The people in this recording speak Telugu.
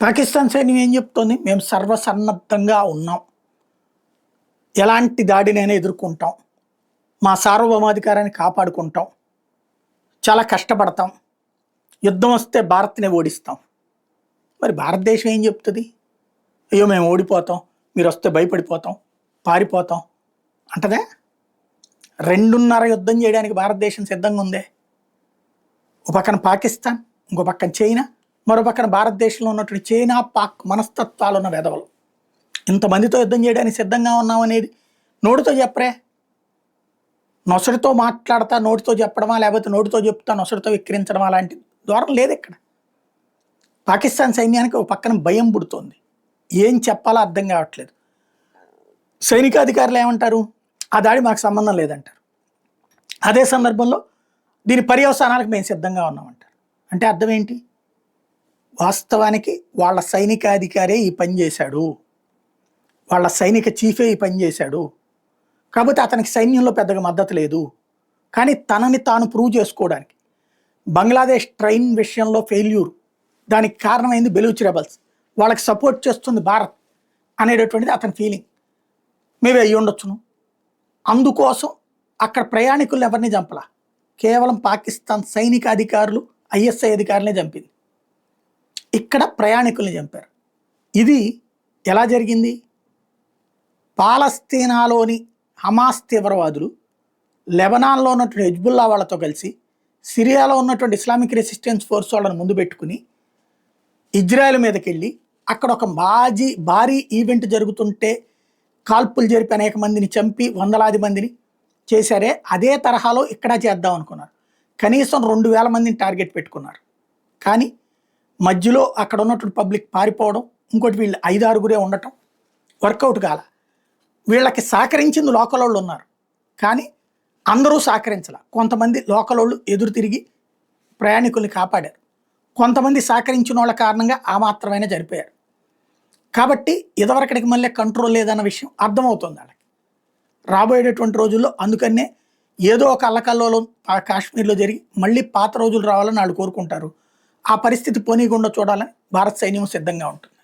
పాకిస్తాన్ సైన్యం ఏం చెప్తోంది? మేము సర్వసన్నద్ధంగా ఉన్నాం. ఎలాంటి దాడినైనా ఎదుర్కొంటాం. మా సార్వభౌమాధికారాన్ని కాపాడుకుంటాం. చాలా కష్టపడతాం. యుద్ధం వస్తే భారత్‌ని ఓడిస్తాం. మరి భారతదేశం ఏం చెప్తది? అయ్యో! మేము ఓడిపోతాం. మీరొస్తే భయపడిపోతాం. పారిపోతాం అంటదా? 2.5 యుద్ధం చేయడానికి భారతదేశం సిద్ధంగా ఉందే. ఒక పక్కన పాకిస్తాన్, ఇంకో పక్కన చైనా, మరో పక్కన భారతదేశంలో ఉన్నటువంటి చైనా, పాక్ మనస్తత్వాలు ఉన్న వెధవలు. ఇంతమందితో యుద్ధం చేయడానికి సిద్ధంగా ఉన్నామనేది నోటితో చెప్పరే. నొసటితో మాట్లాడతా నోటితో చెప్పడమా, లేకపోతే నోటితో చెప్తా నొసటితో విక్రించడమా లాంటి ధోరణి లేదు ఇక్కడ. పాకిస్తాన్ సైన్యానికి ఒక పక్కన భయం పుడుతోంది. ఏం చెప్పాలో అర్థం కావట్లేదు. సైనికాధికారులు ఏమంటారు? ఆ దాడి మాకు సంబంధం లేదంటారు. అదే సందర్భంలో దీని పర్యవసానాలకు మేము సిద్ధంగా ఉన్నామంటారు. అంటే అర్థం ఏంటి? వాస్తవానికి వాళ్ళ సైనికాధికారే ఈ పని చేశాడు, వాళ్ళ సైనిక చీఫే ఈ పని చేశాడు. కాకపోతే అతనికి సైన్యంలో పెద్దగా మద్దతు లేదు. కానీ తనని తాను ప్రూవ్ చేసుకోవడానికి బంగ్లాదేశ్ ట్రైన్ విషయంలో ఫెయిల్యూర్, దానికి కారణమైంది బెలూచ్ రెబల్స్, వాళ్ళకి సపోర్ట్ చేస్తుంది భారత్ అనేటటువంటిది అతని ఫీలింగ్. మేబీ అయ్యి ఉండొచ్చును. అందుకోసం అక్కడ ప్రయాణికులను ఎవరిని చంపలా, కేవలం పాకిస్తాన్ సైనిక అధికారులు, ఐఎస్ఐ అధికారులనే చంపింది. ఇక్కడ ప్రయాణికుల్ని చంపారు. ఇది ఎలా జరిగింది? పాలస్తీనాలోని హమాస్ తీవ్రవాదులు లెబనాన్లో ఉన్నటువంటి హెజ్బుల్లా వాళ్ళతో కలిసి సిరియాలో ఉన్నటువంటి ఇస్లామిక్ రెసిస్టెన్స్ ఫోర్స్ వాళ్ళని ముందు పెట్టుకుని ఇజ్రాయెల్ మీదకి వెళ్ళి అక్కడ ఒక భారీ ఈవెంట్ జరుగుతుంటే కాల్పులు జరిపి అనేక మందిని చంపి వందలాది మందిని చేశారే, అదే తరహాలో ఇక్కడ చేద్దాం అనుకున్నారు. కనీసం 2,000 మందిని టార్గెట్ పెట్టుకున్నారు. కానీ మధ్యలో అక్కడ ఉన్నటువంటి పబ్లిక్ పారిపోవడం, ఇంకోటి వీళ్ళు 5-6 ఉండటం వర్కౌట్ కాల. వీళ్ళకి సహకరించింది లోకల్ వాళ్ళు ఉన్నారు, కానీ అందరూ సహకరించాల. కొంతమంది లోకల్ వాళ్ళు ఎదురు తిరిగి ప్రయాణికుల్ని కాపాడారు, కొంతమంది సహకరించిన వాళ్ళ కారణంగా ఆ మాత్రమైనా జరిపోయారు. కాబట్టి ఇదివరకటికి మళ్ళీ కంట్రోల్ లేదన్న విషయం అర్థమవుతుంది వాళ్ళకి రాబోయేటటువంటి రోజుల్లో. అందుకనే ఏదో ఒక అల్లకల్లోలం కాశ్మీర్లో జరిగి మళ్ళీ పాత రోజులు రావాలని వాళ్ళు కోరుకుంటారు. ఆ పరిస్థితి పోనీయకుండా చూడాలని భారత సైన్యం సిద్ధంగా ఉంటుంది.